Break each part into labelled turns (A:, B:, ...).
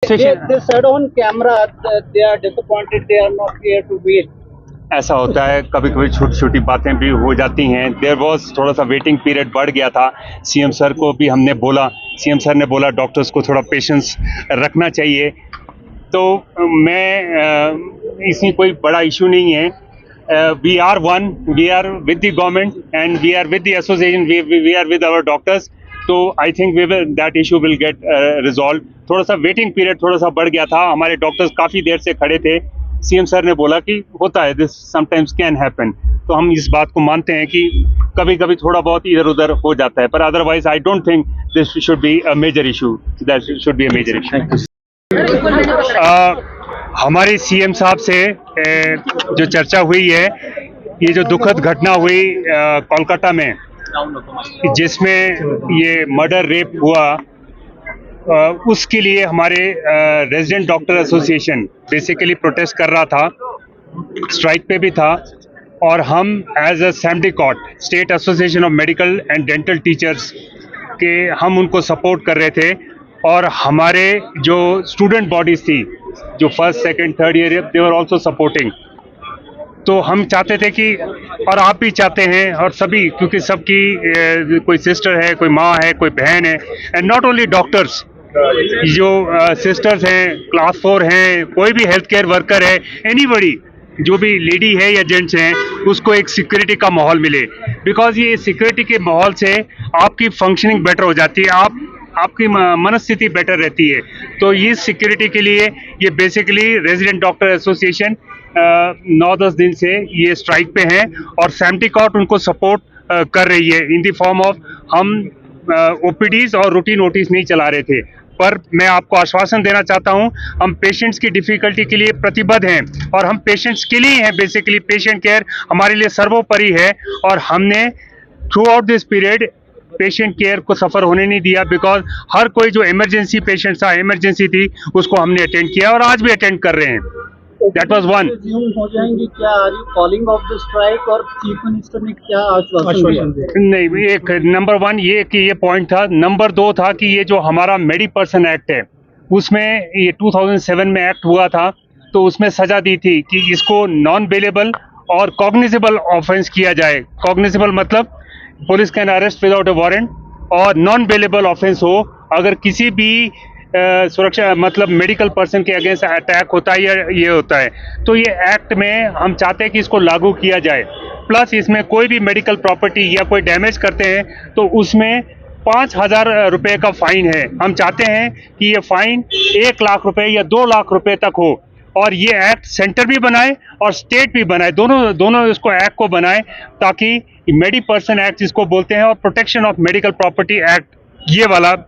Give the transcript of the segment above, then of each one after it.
A: They said on camera that they are disappointed, they are not here to wait.
B: ऐसा होता है, कभी कभी छोटी छोटी बातें भी हो जाती हैं। देयर वॉज थोड़ा सा वेटिंग पीरियड बढ़ गया था। सीएम सर को भी हमने बोला, सीएम सर ने बोला डॉक्टर्स को थोड़ा पेशेंस रखना चाहिए। तो मैं इसमें कोई बड़ा इशू नहीं है। We are one, we are with the government and we are with the association, we are with our doctors. तो I think that issue will get resolve. थोड़ा सा वेटिंग पीरियड थोड़ा सा बढ़ गया था, हमारे डॉक्टर्स काफ़ी देर से खड़े थे। सीएम सर ने बोला कि होता है, दिस समटाइम्स कैन हैपन। तो हम इस बात को मानते हैं कि कभी कभी थोड़ा बहुत इधर उधर हो जाता है, पर otherwise I don't think this should be a major issue, that should be a major issue. हमारे सीएम साहब से जो चर्चा हुई है, ये जो दुखद घटना हुई कोलकाता में, जिसमें ये मर्डर रेप हुआ, उसके लिए हमारे resident doctor association basically protest कर रहा था, स्ट्राइक पे भी था। और हम as a SAMDCOT, state association of medical and dental teachers के, हम उनको सपोर्ट कर रहे थे। और हमारे जो स्टूडेंट बॉडीज थी, जो first second third year, they were also supporting. तो हम चाहते थे कि, और आप भी चाहते हैं, और सभी, क्योंकि सबकी कोई सिस्टर है, कोई माँ है, कोई बहन है, एंड नॉट ओनली डॉक्टर्स, जो सिस्टर्स हैं, क्लास 4 हैं, कोई भी हेल्थ केयर वर्कर है, एनीबडी, जो भी लेडी है या जेंट्स हैं, उसको एक सिक्योरिटी का माहौल मिले। बिकॉज ये सिक्योरिटी के माहौल से आपकी फंक्शनिंग बेटर हो जाती है, आपकी मनस्थिति बेटर रहती है। तो ये सिक्योरिटी के लिए ये बेसिकली रेजिडेंट डॉक्टर एसोसिएशन 9-10 दिन से ये स्ट्राइक पे हैं, और सैम्टिकॉट उनको सपोर्ट कर रही है इन द फॉर्म ऑफ, हम ओपीडीज और रूटीन नोटिस नहीं चला रहे थे। पर मैं आपको आश्वासन देना चाहता हूं, हम पेशेंट्स की डिफिकल्टी के लिए प्रतिबद्ध हैं, और हम पेशेंट्स के लिए हैं। बेसिकली पेशेंट केयर हमारे लिए सर्वोपरि है, और हमने through out this period patient care को सफ़र होने नहीं दिया। बिकॉज हर कोई जो इमरजेंसी पेशेंट था, इमरजेंसी थी, उसको हमने अटेंड किया, और आज भी अटेंड कर रहे हैं। That was one.
A: हो जाएंगे क्या, are you calling off the strike, और चीफ मिनिस्टर ने क्या आश्वासन दिया?
B: नहीं, एक नंबर 1 ये कि ये पॉइंट था। नंबर 2 था कि ये जो हमारा मेडी पर्सन एक्ट है, उसमें ये 2007 में एक्ट हुआ था, तो उसमें सजा दी थी कि इसको नॉन बेलेबल और कॉग्निजेबल ऑफेंस किया जाए। कॉग्निजेबल मतलब police can arrest without a warrant, और नॉन बेलेबल ऑफेंस हो अगर किसी भी सुरक्षा, मतलब मेडिकल पर्सन के अगेंस्ट अटैक होता है या ये होता है। तो ये एक्ट में हम चाहते हैं कि इसको लागू किया जाए। प्लस इसमें कोई भी मेडिकल प्रॉपर्टी या कोई डैमेज करते हैं तो उसमें 5,000 रुपये का फाइन है। हम चाहते हैं कि ये फाइन 1 लाख रुपए या 2 लाख रुपए तक हो, और ये एक्ट सेंटर भी बनाए और स्टेट भी बनाए, दोनों इसको एक्ट को बनाए, ताकि मेडी पर्सन एक्ट जिसको बोलते हैं, और protection of medical property act,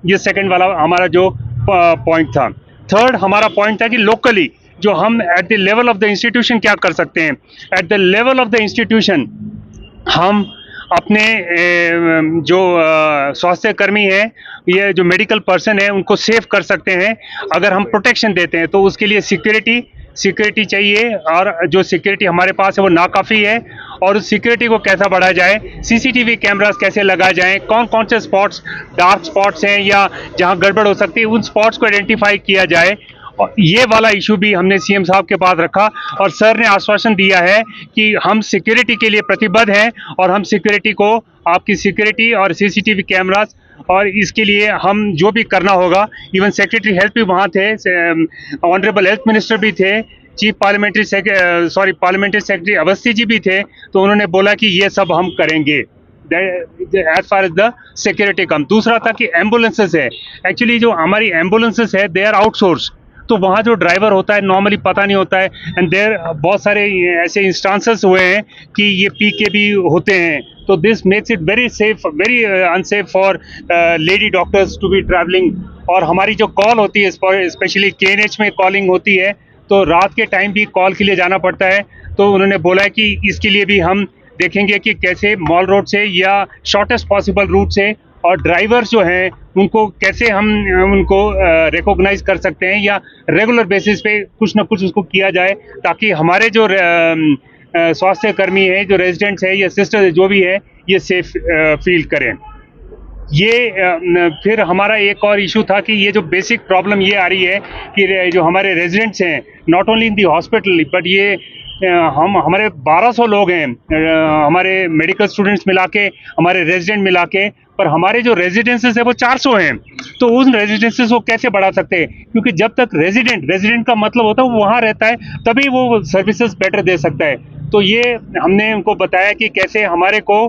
B: ये सेकंड वाला हमारा जो पॉइंट था। थर्ड हमारा पॉइंट था कि लोकली जो हम at the level of the institution क्या कर सकते हैं। At the level of the institution हम अपने जो स्वास्थ्य कर्मी हैं, ये जो मेडिकल पर्सन है, उनको सेव कर सकते हैं अगर हम प्रोटेक्शन देते हैं। तो उसके लिए सिक्योरिटी चाहिए, और जो सिक्योरिटी हमारे पास है वो नाकाफ़ी है। और उस सिक्योरिटी को कैसा बढ़ाया जाए, सीसीटीवी कैमरास कैसे लगाए जाएं, कौन कौन से स्पॉट्स, डार्क स्पॉट्स हैं या जहां गड़बड़ हो सकती है, उन स्पॉट्स को आइडेंटिफाई किया जाए। और ये वाला इशू भी हमने सीएम साहब के पास रखा, और सर ने आश्वासन दिया है कि हम सिक्योरिटी के लिए प्रतिबद्ध हैं, और हम सिक्योरिटी को, आपकी सिक्योरिटी और सीसीटीवी कैमरास, और इसके लिए हम जो भी करना होगा। इवन सेक्रेटरी हेल्थ भी वहाँ थे, ऑनरेबल हेल्थ मिनिस्टर भी थे, chief parliamentary secretary Awasthi ji भी थे। तो उन्होंने बोला कि ये सब हम करेंगे as far as the security कम। दूसरा था कि एम्बुलेंसेस है, एक्चुअली जो हमारी एम्बुलेंसेस है दे आर आउटसोर्स, तो वहाँ जो ड्राइवर होता है नॉर्मली पता नहीं होता है, एंड देर बहुत सारे ऐसे इंस्टांसेस हुए हैं कि ये पी के भी होते हैं। तो this makes it very safe, very unsafe for lady doctors to be travelling. और हमारी जो कॉल होती है, स्पेशली KNH में कॉलिंग होती है, तो रात के टाइम भी कॉल के लिए जाना पड़ता है। तो उन्होंने बोला है कि इसके लिए भी हम देखेंगे कि कैसे मॉल रोड से या शॉर्टेस्ट पॉसिबल रूट से, और ड्राइवर्स जो हैं उनको कैसे हम उनको रिकॉग्नाइज कर सकते हैं, या रेगुलर बेसिस पे कुछ ना कुछ उसको किया जाए, ताकि हमारे जो स्वास्थ्य कर्मी हैं, जो रेजिडेंट्स हैं या सिस्टर जो भी है, ये सेफ फील करें। ये फिर हमारा एक और इशू था कि ये जो बेसिक प्रॉब्लम ये आ रही है कि जो हमारे रेजिडेंट्स हैं, not only in the hospital but ये हमारे 1200 लोग हैं, हमारे मेडिकल स्टूडेंट्स मिला के, हमारे रेजिडेंट मिला के, पर हमारे जो रेजिडेंसेस है वो 400 हैं। तो उन रेजिडेंसेस को कैसे बढ़ा सकते हैं, क्योंकि जब तक रेजिडेंट का मतलब होता है वो वहाँ रहता है, तभी वो सर्विसेज बेटर दे सकता है। तो ये हमने उनको बताया कि कैसे हमारे को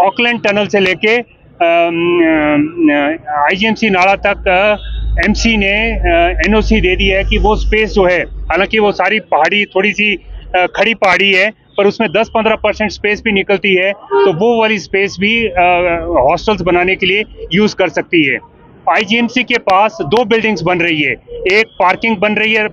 B: ऑकलैंड टनल से लेके आईजीएमसी नाला तक एमसी ने एनओसी दे दी है कि वो स्पेस जो है, हालांकि वो सारी पहाड़ी थोड़ी सी खड़ी पहाड़ी है, पर उसमें 10-15% स्पेस भी निकलती है, तो वो वाली स्पेस भी हॉस्टल्स बनाने के लिए यूज कर सकती है। आईजीएमसी के पास 2 बिल्डिंग्स बन रही है, एक पार्किंग बन रही है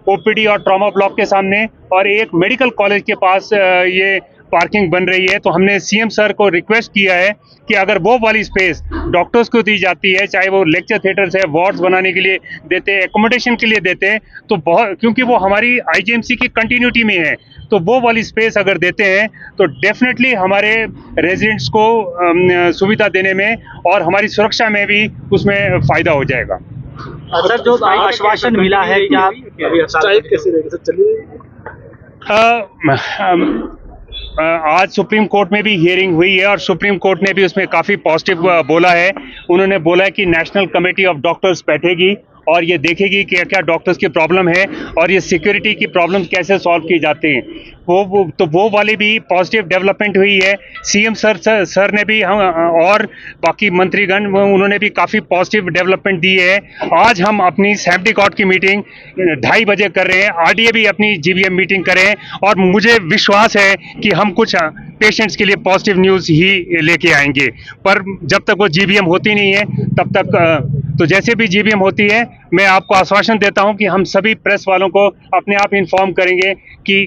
B: ओपीडी और ट्रॉमा ब्लॉक के सामने, और एक मेडिकल कॉलेज के पास ये पार्किंग बन रही है। तो हमने सीएम सर को रिक्वेस्ट किया है कि अगर वो वाली स्पेस डॉक्टर्स को दी जाती है, चाहे वो लेक्चर थिएटर्स है, वार्ड्स बनाने के लिए देते हैं, एकोमोडेशन के लिए देते हैं, तो बहुत, क्योंकि वो हमारी आईजीएमसी की कंटिन्यूटी में है, तो वो वाली स्पेस अगर देते हैं तो डेफिनेटली हमारे रेजिडेंट्स को सुविधा देने में और हमारी सुरक्षा में भी उसमें फायदा हो जाएगा।
A: सर, जो आश्वासन मिला है, क्या
C: स्ट्राइक कैसे रहेगा सर? चलिए,
B: आज सुप्रीम कोर्ट में भी हियरिंग हुई है और सुप्रीम कोर्ट ने भी उसमें काफ़ी पॉजिटिव बोला है। उन्होंने बोला है कि नेशनल कमेटी ऑफ डॉक्टर्स बैठेगी और ये देखेगी कि क्या डॉक्टर्स की प्रॉब्लम है और ये सिक्योरिटी की प्रॉब्लम कैसे सॉल्व की जाती हैं। वो वाली भी पॉजिटिव डेवलपमेंट हुई है। सीएम सर ने भी हम और बाकी मंत्रीगण उन्होंने भी काफ़ी पॉजिटिव डेवलपमेंट दी है। आज हम अपनी सैम्पटी कॉर्ट की मीटिंग 2:30 बजे कर रहे हैं, आरडीए भी अपनी जीबीएम मीटिंग कर रहे हैं, और मुझे विश्वास है कि हम कुछ पेशेंट्स के लिए पॉजिटिव न्यूज़ ही लेके आएंगे। पर जब तक वो जीबीएम होती नहीं है तब तक तो जैसे भी जीबीएम होती है, मैं आपको आश्वासन देता हूं कि हम सभी प्रेस वालों को अपने आप इन्फॉर्म करेंगे कि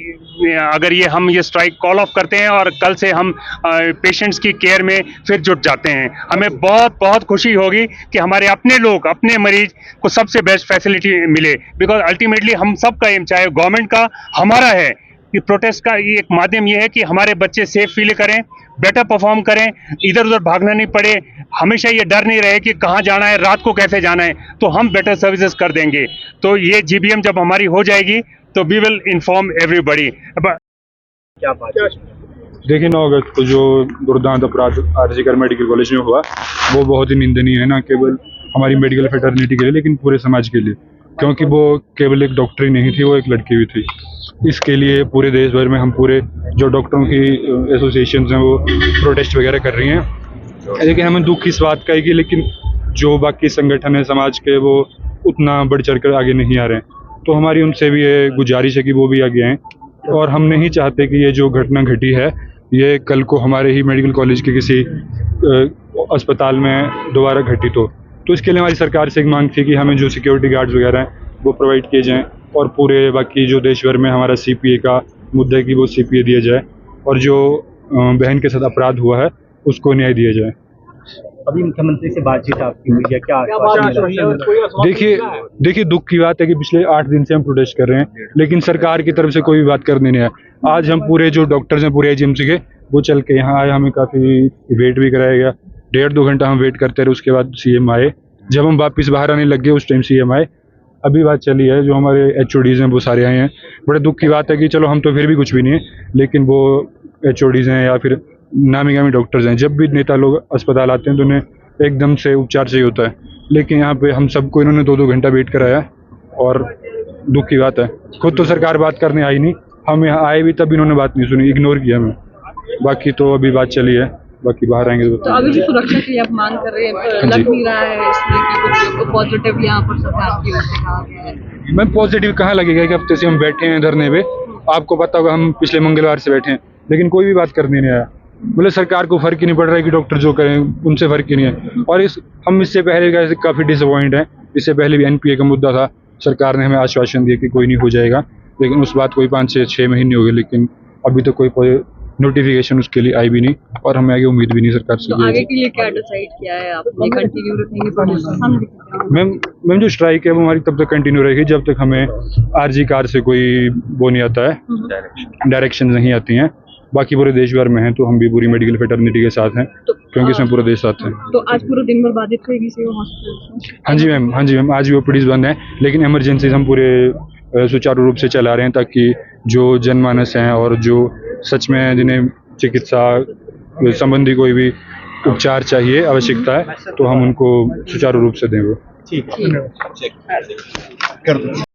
B: अगर हम ये स्ट्राइक कॉल ऑफ करते हैं और कल से हम पेशेंट्स की केयर में फिर जुट जाते हैं। हमें बहुत बहुत खुशी होगी कि हमारे अपने लोग, अपने मरीज को सबसे बेस्ट फैसिलिटी मिले, बिकॉज अल्टीमेटली हम सबका एम, चाहे गवर्नमेंट का, हमारा है कि प्रोटेस्ट का ये एक माध्यम ये है कि हमारे बच्चे सेफ फील करें, बेटर परफॉर्म करें, इधर उधर भागना नहीं पड़े, हमेशा ये डर नहीं रहे कि कहाँ जाना है, रात को कैसे जाना है, तो हम बेटर सर्विसेज कर देंगे। तो ये जीबीएम जब हमारी हो जाएगी तो वी विल इन्फॉर्म एवरीबडी।
C: क्या बात है?
D: देखिए, 9 अगस्त को जो दुर्दांत अपराध आरजीकर मेडिकल कॉलेज में हुआ, वो बहुत ही निंदनीय है, ना केवल हमारी मेडिकल फ्रेटर्निटी के लिए लेकिन पूरे समाज के लिए, क्योंकि वो केवल एक डॉक्टर ही नहीं थी, वो एक लड़की भी थी। इसके लिए पूरे देश भर में हम पूरे जो डॉक्टरों की एसोसिएशंस हैं वो प्रोटेस्ट वगैरह कर रही हैं। लेकिन हमें दुख इस बात का है कि लेकिन जो बाकी संगठन है समाज के, वो उतना बढ़ चढ़ कर आगे नहीं आ रहे हैं। तो हमारी उनसे भी ये गुजारिश है कि वो भी आगे आएँ, और हम नहीं चाहते कि ये जो घटना घटी है ये कल को हमारे ही मेडिकल कॉलेज के किसी अस्पताल में दोबारा घटित हो। तो इसके लिए हमारी सरकार से एक मांग थी कि हमें जो सिक्योरिटी गार्ड्स वगैरह हैं वो प्रोवाइड किए जाएं, और पूरे बाकी जो देश भर में हमारा सीपीए का मुद्दा है कि वो सीपीए दिया जाए, और जो बहन के साथ अपराध हुआ है उसको न्याय दिया जाए।
C: अभी मुख्यमंत्री से बातचीत आपकी हुई है, क्या
D: देखिए दुख की बात है कि पिछले 8 दिन से हम प्रोटेस्ट कर रहे हैं, लेकिन सरकार की तरफ से कोई भी बात करने नहीं आया। आज हम पूरे जो डॉक्टर्स हैं पूरे आईजीएमसी के, वो चल के यहाँ आए, हमें काफ़ी वेट भी कराया गया, 1.5-2 घंटा हम वेट करते रहे। उसके बाद सीएम आए, जब हम वापस बाहर आने लग गए उस टाइम सीएम आए। अभी बात चली है, जो हमारे एचओडीज़ हैं वो सारे आए हैं। बड़े दुख की बात है कि चलो हम तो फिर भी कुछ भी नहीं है, लेकिन वो एचओडीज़ हैं या फिर नामी गामी डॉक्टर्स हैं, जब भी नेता लोग अस्पताल आते हैं तो उन्हें एकदम से उपचार चाहिए होता है, लेकिन यहाँ पे हम सबको इन्होंने 2-2 घंटा वेट कराया, और दुख की बात है। खुद तो सरकार बात करने आई नहीं, हम यहाँ आए भी तब इन्होंने बात नहीं सुनी, इग्नोर किया हमें। बाकी तो अभी बात चली है, बाकी बाहर आएंगे
E: तो अभी जो सुरक्षा के लिए आप मांग कर रहे हैं, लग नहीं रहा है इसमें कि कुछ पॉजिटिव यहाँ पर सरकार की ओर से कहा गया है?
D: मैम, पॉजिटिव कहाँ लगेगा? एक हफ्ते से हम बैठे हैं धरने पे, आपको पता होगा हम पिछले मंगलवार से बैठे हैं, लेकिन कोई भी बात करने नहीं आया। मतलब सरकार को फर्क ही नहीं पड़ रहा है कि डॉक्टर जो करें उनसे फर्क ही नहीं है। और हम इससे पहले काफ़ी डिसअपॉइंट हैं। इससे पहले भी एनपीए का मुद्दा था, सरकार ने हमें आश्वासन दिया कि कोई नहीं हो जाएगा, लेकिन उस बात कोई 5-6 महीने हो गए, लेकिन अभी तो कोई नोटिफिकेशन उसके लिए आई भी नहीं, और हमें आगे उम्मीद भी नहीं सरकार से।
E: तो आगे के लिए क्या डिसाइड किया है आपने? कंटिन्यू रखेंगे प्रोटेस्ट?
D: मैम जो स्ट्राइक है वो हमारी तब तक कंटिन्यू रहेगी जब तक हमें आरजी कार से कोई वो नहीं आता है, डायरेक्शन नहीं आती हैं। बाकी पूरे देश भर में हैं, तो हम भी पूरी मेडिकल फ्रेटर्निटी के साथ हैं।
E: तो
D: क्योंकि इसमें पूरा देश साथ है।
E: तो आज पूरा दिन भर बाधित रहेगी सेवा हॉस्पिटल?
D: हाँ जी मैम, हाँ जी मैम, आज भी ओपीडीज बंद हैं, लेकिन इमरजेंसीज हम पूरे सुचारू रूप से चला रहे हैं, ताकि जो जनमानस हैं और जो सच में जिन्हें चिकित्सा संबंधी कोई भी उपचार चाहिए, आवश्यकता है, तो हम उनको सुचारू रूप से दें वो।
C: ठीक है।